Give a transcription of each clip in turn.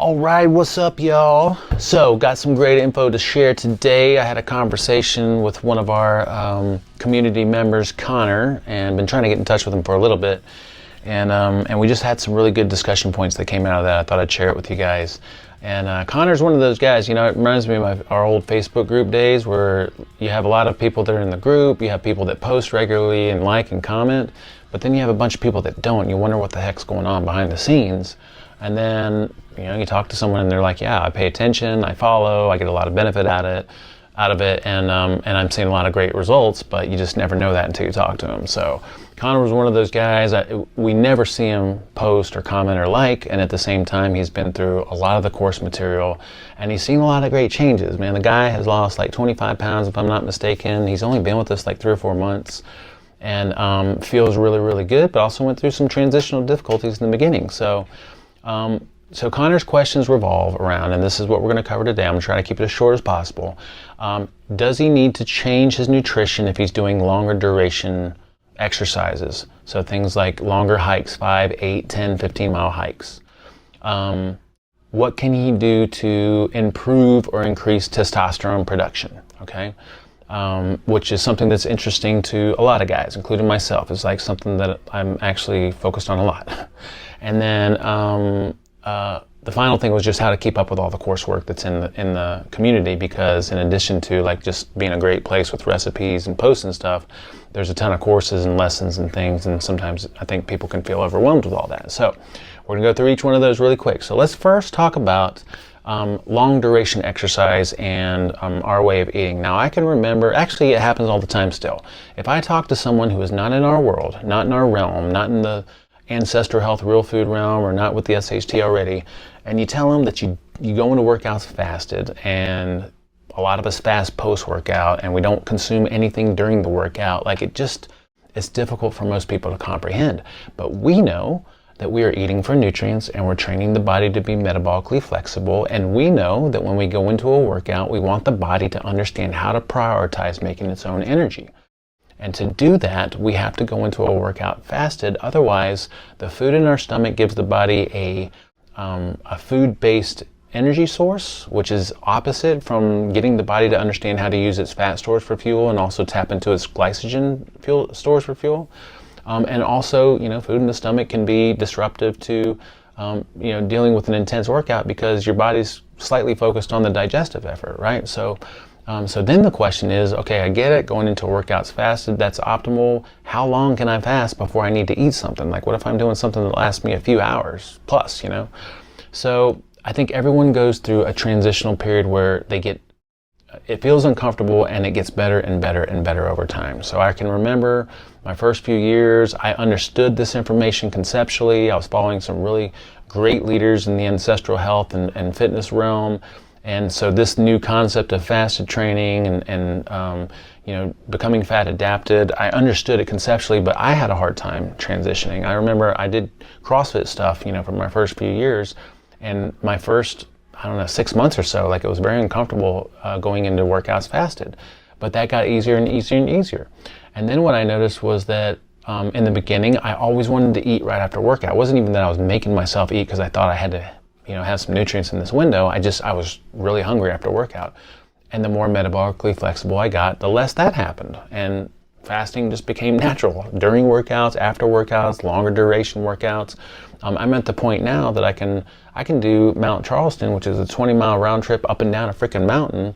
All right, what's up, y'all? So, got some great info to share today. I had a conversation with one of our community members, Connor, and been trying to get in touch with him for a little bit. And we just had some really good discussion points that came out of that. I thought I'd share it with you guys. And Connor's one of those guys, you know, it reminds me of our old Facebook group days where you have a lot of people that are in the group, you have people that post regularly and like and comment, but then you have a bunch of people that don't. You wonder what the heck's going on behind the scenes. And then, you know, you talk to someone and they're like, yeah, I pay attention, I follow, I get a lot of benefit out of it, and I'm seeing a lot of great results, but you just never know that until you talk to him. So Connor was one of those guys. We never see him post or comment or like, and at the same time, he's been through a lot of the course material, and he's seen a lot of great changes. Man, the guy has lost like 25 pounds, if I'm not mistaken. He's only been with us like 3 or 4 months, and feels really, really good, but also went through some transitional difficulties in the beginning. So Connor's questions revolve around, and this is what we're going to cover today. I'm going to try to keep it as short as possible. Does he need to change his nutrition if he's doing longer duration exercises? So things like longer hikes, 5, 8, 10, 15-mile hikes. What can he do to improve or increase testosterone production? Okay, which is something that's interesting to a lot of guys, including myself. It's like something that I'm actually focused on a lot. And then the final thing was just how to keep up with all the coursework that's in the community, because in addition to like just being a great place with recipes and posts and stuff, there's a ton of courses and lessons and things, and sometimes I think people can feel overwhelmed with all that. So we're gonna go through each one of those really quick. So let's first talk about long duration exercise and our way of eating. Now I can remember, actually it happens all the time still. If I talk to someone who is not in our world, not in our realm, not in the ancestral health real food realm, or not with the SHT already, and you tell them that you go into workouts fasted, and a lot of us fast post-workout and we don't consume anything during the workout, like it's difficult for most people to comprehend. But we know that we are eating for nutrients and we're training the body to be metabolically flexible, and we know that when we go into a workout, we want the body to understand how to prioritize making its own energy. And to do that, we have to go into a workout fasted. Otherwise, the food in our stomach gives the body a food-based energy source, which is opposite from getting the body to understand how to use its fat stores for fuel and also tap into its glycogen stores for fuel. And also, you know, food in the stomach can be disruptive to, you know, dealing with an intense workout, because your body's slightly focused on the digestive effort, right? So then the question is, okay, I get it, going into workouts fasted, that's optimal. How long can I fast before I need to eat something? Like, what if I'm doing something that lasts me a few hours plus, you know? So I think everyone goes through a transitional period where it feels uncomfortable, and it gets better and better and better over time. So I can remember my first few years, I understood this information conceptually. I was following some really great leaders in the ancestral health and fitness realm. And so this new concept of fasted training and you know, becoming fat adapted, I understood it conceptually, but I had a hard time transitioning. I remember I did CrossFit stuff, you know, for my first few years, and my first, I don't know, 6 months or so, like it was very uncomfortable going into workouts fasted. But that got easier and easier and easier. And then what I noticed was that in the beginning, I always wanted to eat right after workout. It wasn't even that I was making myself eat because I thought I had to, you know, have some nutrients in this window. I was really hungry after workout. And the more metabolically flexible I got, the less that happened. And fasting just became natural during workouts, after workouts, longer duration workouts. I'm at the point now that I can do Mount Charleston, which is a 20-mile round trip up and down a freaking mountain,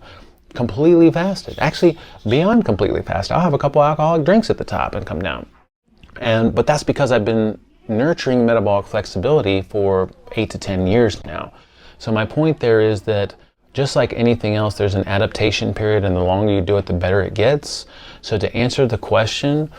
completely fasted. Actually, beyond completely fasted. I'll have a couple alcoholic drinks at the top and come down. But that's because I've been nurturing metabolic flexibility for 8 to 10 years now. So my point there is that just like anything else, there's an adaptation period, and the longer you do it, the better it gets. So to answer the question,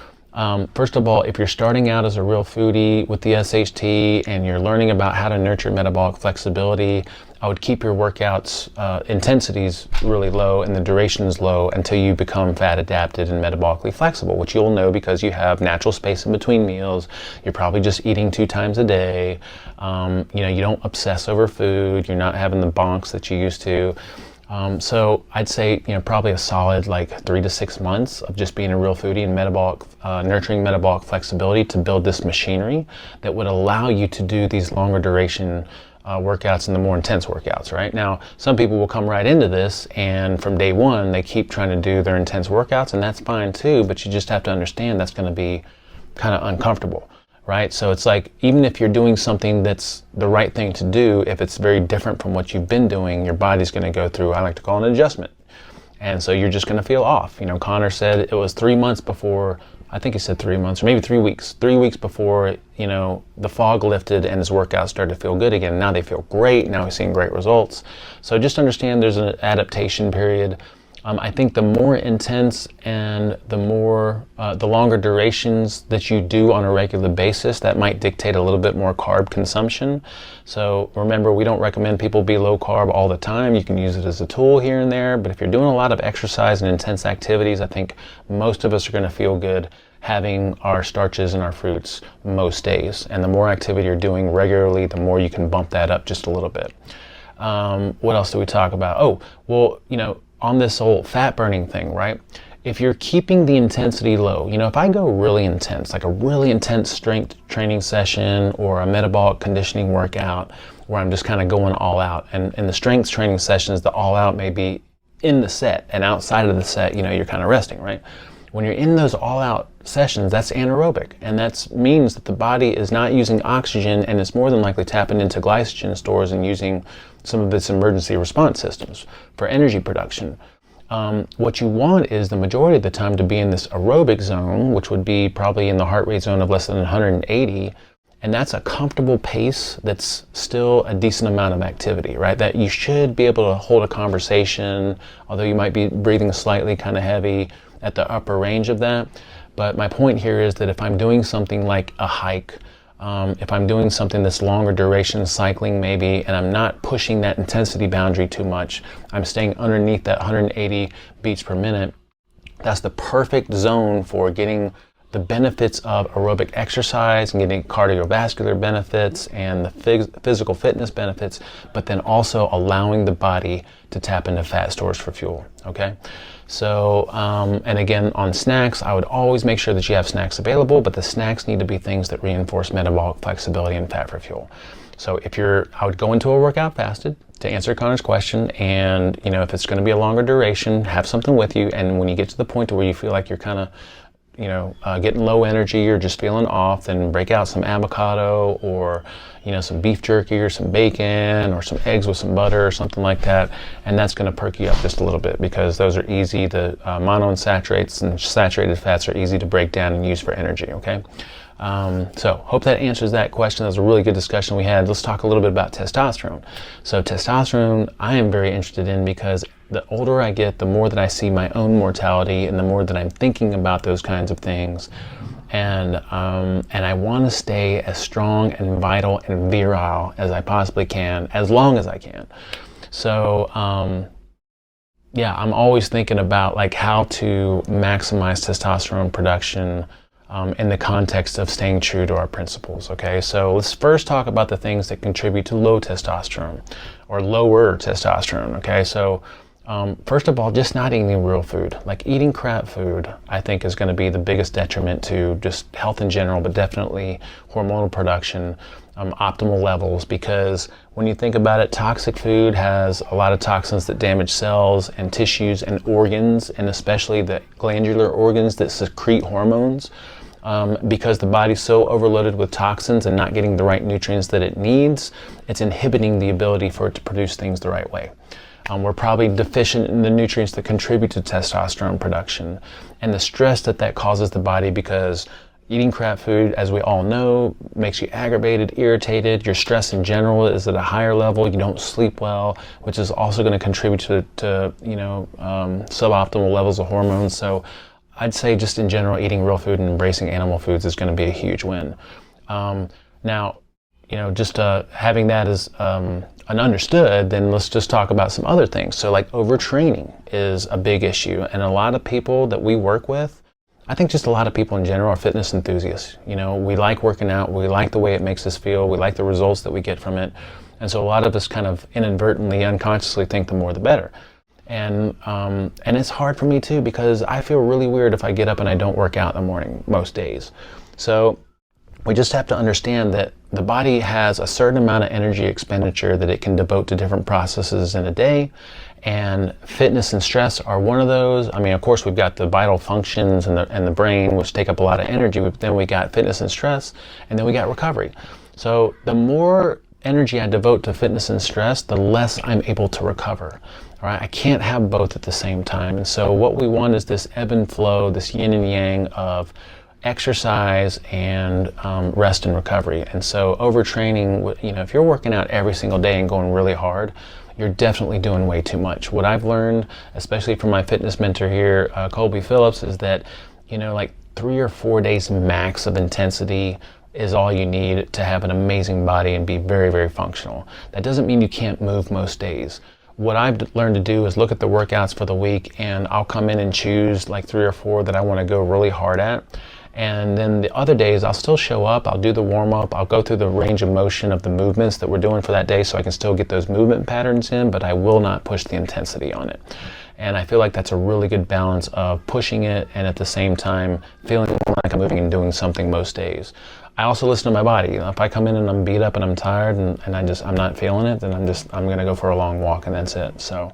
first of all, if you're starting out as a real foodie with the SHT and you're learning about how to nurture metabolic flexibility, I would keep your workouts intensities really low and the durations low until you become fat adapted and metabolically flexible, which you'll know because you have natural space in between meals. You're probably just eating 2 times a day. You know, you don't obsess over food. You're not having the bonks that you used to. So I'd say, you know, probably a solid like 3 to 6 months of just being a real foodie and nurturing metabolic flexibility to build this machinery that would allow you to do these longer duration workouts and the more intense workouts, right? Now, some people will come right into this, and from day one, they keep trying to do their intense workouts, and that's fine too, but you just have to understand that's going to be kind of uncomfortable, right? So it's like, even if you're doing something that's the right thing to do, if it's very different from what you've been doing, your body's going to go through, I like to call it an adjustment. And so you're just going to feel off. You know, Connor said it was 3 months before, I think he said 3 months, or maybe 3 weeks. 3 weeks before, you know, the fog lifted and his workouts started to feel good again. Now they feel great. Now he's seeing great results. So just understand there's an adaptation period. I think the more intense and the longer durations that you do on a regular basis, that might dictate a little bit more carb consumption. So remember, we don't recommend people be low carb all the time. You can use it as a tool here and there, but if you're doing a lot of exercise and intense activities, I think most of us are going to feel good having our starches and our fruits most days. And the more activity you're doing regularly, the more you can bump that up just a little bit. What else do we talk about? Oh, well, you know, on this whole fat burning thing, right? If you're keeping the intensity low, you know, if I go really intense, like a really intense strength training session or a metabolic conditioning workout where I'm just kind of going all out, and the strength training sessions, the all out may be in the set, and outside of the set, you know, you're kind of resting, right? When you're in those all out sessions, that's anaerobic, and that means that the body is not using oxygen, and it's more than likely tapping into glycogen stores and using some of its emergency response systems for energy production. What you want is the majority of the time to be in this aerobic zone, which would be probably in the heart rate zone of less than 180, and that's a comfortable pace that's still a decent amount of activity, right? That you should be able to hold a conversation, although you might be breathing slightly kind of heavy at the upper range of that. But my point here is that if I'm doing something like a hike, if I'm doing something that's longer duration, cycling maybe, and I'm not pushing that intensity boundary too much, I'm staying underneath that 180 beats per minute, that's the perfect zone for getting the benefits of aerobic exercise and getting cardiovascular benefits and the physical fitness benefits, but then also allowing the body to tap into fat stores for fuel, okay? So, and again, on snacks, I would always make sure that you have snacks available, but the snacks need to be things that reinforce metabolic flexibility and fat for fuel. So I would go into a workout fasted, to answer Connor's question, and, you know, if it's gonna be a longer duration, have something with you, and when you get to the point where you feel like you're kind of, you know, getting low energy or just feeling off, then break out some avocado or, you know, some beef jerky or some bacon or some eggs with some butter or something like that, and that's going to perk you up just a little bit, because those are easy. The monounsaturates and saturated fats are easy to break down and use for energy, okay? So hope that answers that question. That was a really good discussion we had. Let's talk a little bit about testosterone. So testosterone I am very interested in, because the older I get, the more that I see my own mortality and the more that I'm thinking about those kinds of things. And I want to stay as strong and vital and virile as I possibly can, as long as I can. So yeah, I'm always thinking about like how to maximize testosterone production in the context of staying true to our principles, okay? So let's first talk about the things that contribute to low testosterone or lower testosterone, okay? So first of all, just not eating real food. Like eating crap food, I think, is going to be the biggest detriment to just health in general, but definitely hormonal production, optimal levels, because when you think about it, toxic food has a lot of toxins that damage cells and tissues and organs, and especially the glandular organs that secrete hormones. Because the body's so overloaded with toxins and not getting the right nutrients that it needs, it's inhibiting the ability for it to produce things the right way. We're probably deficient in the nutrients that contribute to testosterone production, and the stress that causes the body, because eating crap food, as we all know, makes you aggravated, irritated. Your stress in general is at a higher level. You don't sleep well, which is also going to contribute to you know, suboptimal levels of hormones. So I'd say just in general, eating real food and embracing animal foods is going to be a huge win. Now, you know, just having that as an understood, then let's just talk about some other things. So like overtraining is a big issue, and a lot of people that we work with, I think just a lot of people in general, are fitness enthusiasts. You know, we like working out, we like the way it makes us feel, we like the results that we get from it, and so a lot of us kind of inadvertently, unconsciously think the more the better. And it's hard for me too, because I feel really weird if I get up and I don't work out in the morning most days. So We just have to understand that the body has a certain amount of energy expenditure that it can devote to different processes in a day, and fitness and stress are one of those. I mean, of course, we've got the vital functions and the brain, which take up a lot of energy, but then we got fitness and stress, and then we got recovery. So the more energy I devote to fitness and stress, the less I'm able to recover. All right, I can't have both at the same time. And so what we want is this ebb and flow, this yin and yang of exercise and rest and recovery. And so overtraining, if you're working out every single day and going really hard, you're definitely doing way too much. What I've learned, especially from my fitness mentor here, Colby Phillips, is that, like 3 or 4 days max of intensity is all you need to have an amazing body and be very, very functional. That doesn't mean you can't move most days. What I've learned to do is look at the workouts for the week, and I'll come in and choose like 3 or 4 that I want to go really hard at. And then the other days I'll still show up, I'll do the warm-up, I'll go through the range of motion of the movements that we're doing for that day so I can still get those movement patterns in, but I will not push the intensity on it. And I feel like that's a really good balance of pushing it and at the same time feeling like I'm moving and doing something most days. I also listen to my body. If I come in and I'm beat up and I'm tired and I'm not feeling it, then I'm gonna go for a long walk and that's it. So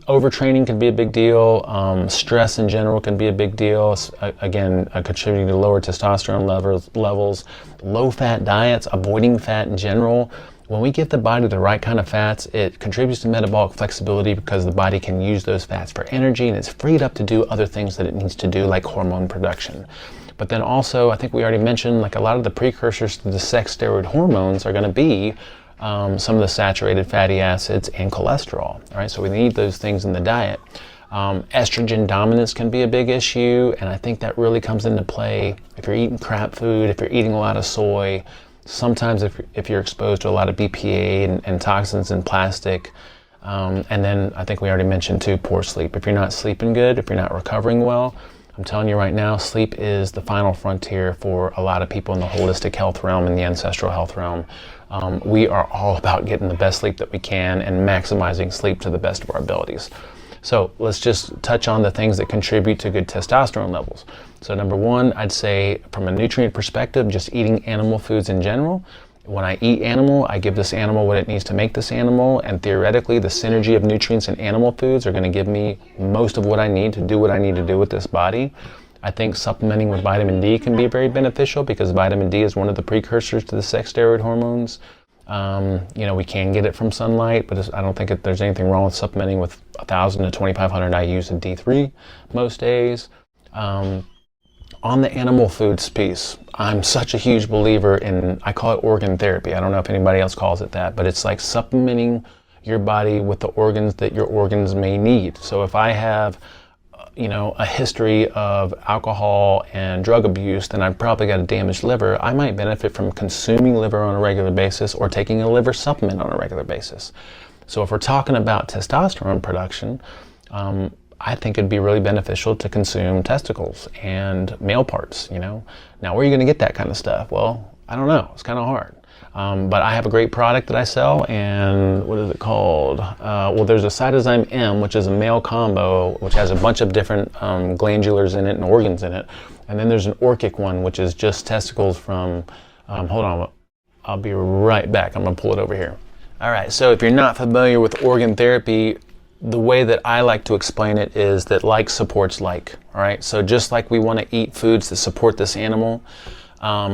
overtraining can be a big deal. Stress in general can be a big deal. Again, contributing to lower testosterone levels, low-fat diets, avoiding fat in general. When we give the body the right kind of fats, it contributes to metabolic flexibility because the body can use those fats for energy and it's freed up to do other things that it needs to do, like hormone production. But then also, I think we already mentioned, like a lot of the precursors to the sex steroid hormones are going to be some of the saturated fatty acids and cholesterol. All right, so we need those things in the diet. Estrogen dominance can be a big issue, and I think that really comes into play if you're eating crap food, if you're eating a lot of soy. Sometimes if you're exposed to a lot of BPA and toxins and plastic. And then I think we already mentioned too, poor sleep. If you're not sleeping good, if you're not recovering well, I'm telling you right now, sleep is the final frontier for a lot of people in the holistic health realm and the ancestral health realm. We are all about getting the best sleep that we can and maximizing sleep to the best of our abilities. So let's just touch on the things that contribute to good testosterone levels. So number one, I'd say from a nutrient perspective, just eating animal foods in general. When I eat animal, I give this animal what it needs to make this animal, and theoretically the synergy of nutrients in animal foods are going to give me most of what I need to do what I need to do with this body. I think supplementing with vitamin D can be very beneficial because vitamin D is one of the precursors to the sex steroid hormones. We can get it from sunlight, but I don't think there's anything wrong with supplementing with 1,000 to 2,500 IUs of D3 most days. On the animal foods piece, I'm such a huge believer in, I call it organ therapy. I don't know if anybody else calls it that, but it's like supplementing your body with the organs that your organs may need. So if I have a history of alcohol and drug abuse, then I've probably got a damaged liver. I might benefit from consuming liver on a regular basis or taking a liver supplement on a regular basis. So if we're talking about testosterone production, I think it'd be really beneficial to consume testicles and male parts, Now, where are you going to get that kind of stuff? Well, I don't know. It's kind of hard. But I have a great product that I sell, and what is it called? There's a cytozyme M, which is a male combo, which has a bunch of different glandulars in it and organs in it. And then there's an orchic one, which is just testicles from, hold on, I'll be right back. I'm going to pull it over here. All right, so if you're not familiar with organ therapy, the way that I like to explain it is that like supports like, all right? So just like we want to eat foods that support this animal,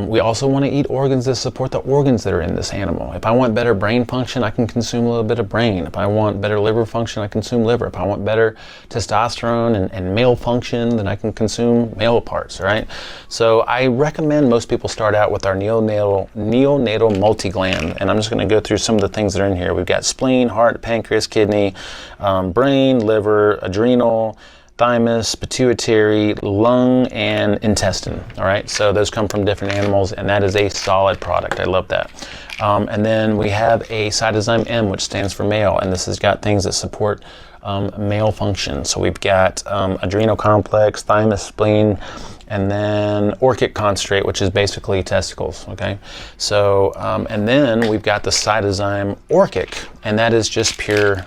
we also want to eat organs that support the organs that are in this animal. If I want better brain function, I can consume a little bit of brain. If I want better liver function, I consume liver. If I want better testosterone and male function, then I can consume male parts, right? So I recommend most people start out with our neonatal multigland, and I'm just going to go through some of the things that are in here. We've got spleen, heart, pancreas, kidney, brain, liver, adrenal, thymus, pituitary, lung, and intestine. All right, so those come from different animals, and that is a solid product. I love that. And then we have a cytozyme M, which stands for male, and this has got things that support male function. So we've got adrenal complex, thymus, spleen, and then orchic concentrate, which is basically testicles, okay? So, and then we've got the cytozyme orchic, and that is just pure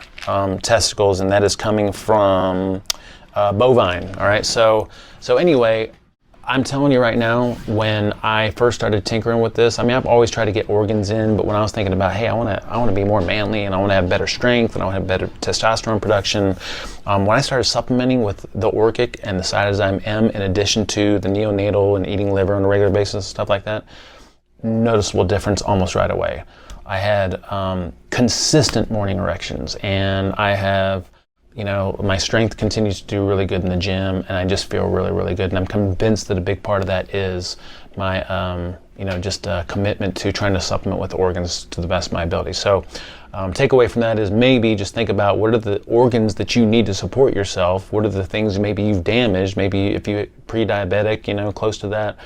testicles, and that is coming from bovine. All right, so anyway, I'm telling you right now, when I first started tinkering with this, I mean, I've always tried to get organs in, but when I was thinking about, hey, I want to be more manly, and I want to have better strength, and I want to have better testosterone production, when I started supplementing with the Orchic and the Cytozyme M, in addition to the neonatal and eating liver on a regular basis and stuff like that, noticeable difference almost right away. I had consistent morning erections, and I have, my strength continues to do really good in the gym, and I just feel really, really good. And I'm convinced that a big part of that is my, just a commitment to trying to supplement with organs to the best of my ability. So takeaway from that is maybe just think about what are the organs that you need to support yourself. What are the things maybe you've damaged? Maybe if you're pre-diabetic, close to that,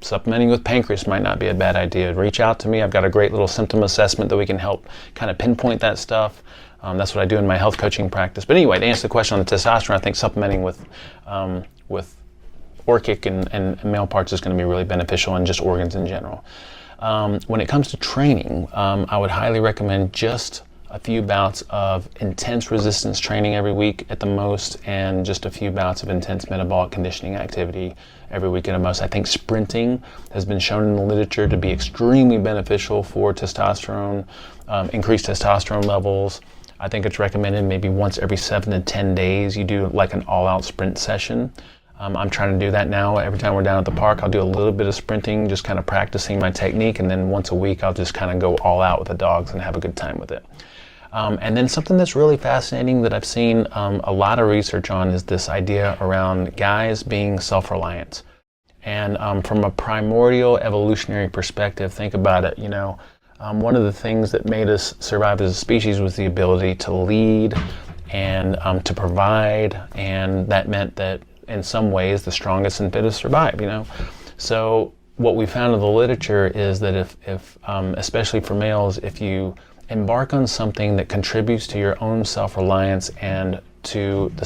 supplementing with pancreas might not be a bad idea. Reach out to me. I've got a great little symptom assessment that we can help kind of pinpoint that stuff. That's what I do in my health coaching practice. But anyway, to answer the question on the testosterone, I think supplementing with Orchic and male parts is going to be really beneficial, and just organs in general. When it comes to training, I would highly recommend just a few bouts of intense resistance training every week at the most, and just a few bouts of intense metabolic conditioning activity every week at the most. I think sprinting has been shown in the literature to be extremely beneficial for testosterone, increased testosterone levels. I think it's recommended maybe once every 7 to 10 days you do like an all-out sprint session. I'm trying to do that now. Every time we're down at the park, I'll do a little bit of sprinting, just kind of practicing my technique, and then once a week I'll just kind of go all out with the dogs and have a good time with it. And then something that's really fascinating that I've seen a lot of research on is this idea around guys being self-reliant. And from a primordial evolutionary perspective, think about it, one of the things that made us survive as a species was the ability to lead and to provide, and that meant that in some ways the strongest and fittest survive, So what we found in the literature is that if especially for males, if you embark on something that contributes to your own self-reliance and to the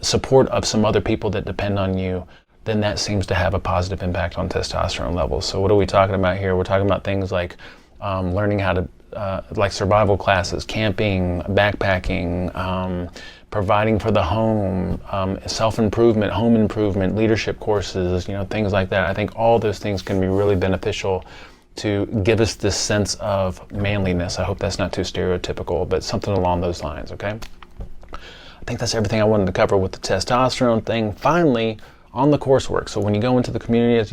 support of some other people that depend on you, then that seems to have a positive impact on testosterone levels. So what are we talking about here? We're talking about things like learning how to, like survival classes, camping, backpacking, providing for the home, self-improvement, home improvement, leadership courses, things like that. I think all those things can be really beneficial to give us this sense of manliness. I hope that's not too stereotypical, but something along those lines, okay? I think that's everything I wanted to cover with the testosterone thing. Finally, on the coursework. So when you go into the community, as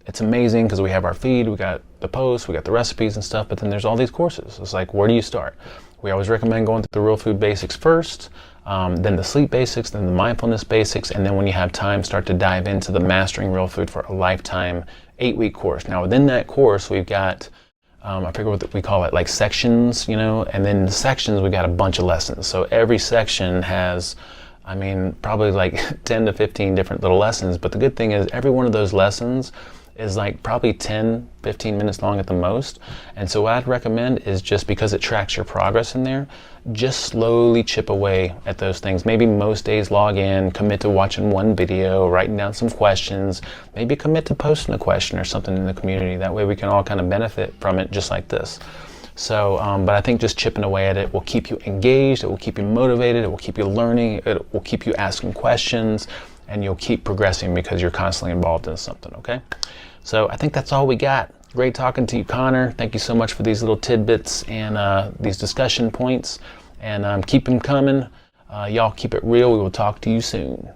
it's amazing because we have our feed, we got the posts, we got the recipes and stuff, but then there's all these courses. It's like, where do you start? We always recommend going through the real food basics first, then the sleep basics, then the mindfulness basics, and then when you have time, start to dive into the Mastering Real Food for a Lifetime 8-week course. Now within that course, we've got, I forget what we call it, like sections, and then in the sections, we got a bunch of lessons. So every section has, probably like 10 to 15 different little lessons, but the good thing is every one of those lessons is like probably 10, 15 minutes long at the most. And so what I'd recommend is, just because it tracks your progress in there, just slowly chip away at those things. Maybe most days log in, commit to watching one video, writing down some questions, maybe commit to posting a question or something in the community. That way we can all kind of benefit from it just like this. So, but I think just chipping away at it will keep you engaged, it will keep you motivated, it will keep you learning, it will keep you asking questions, and you'll keep progressing because you're constantly involved in something, okay? So I think that's all we got. Great talking to you, Connor. Thank you so much for these little tidbits and these discussion points. And keep them coming. Y'all keep it real. We will talk to you soon.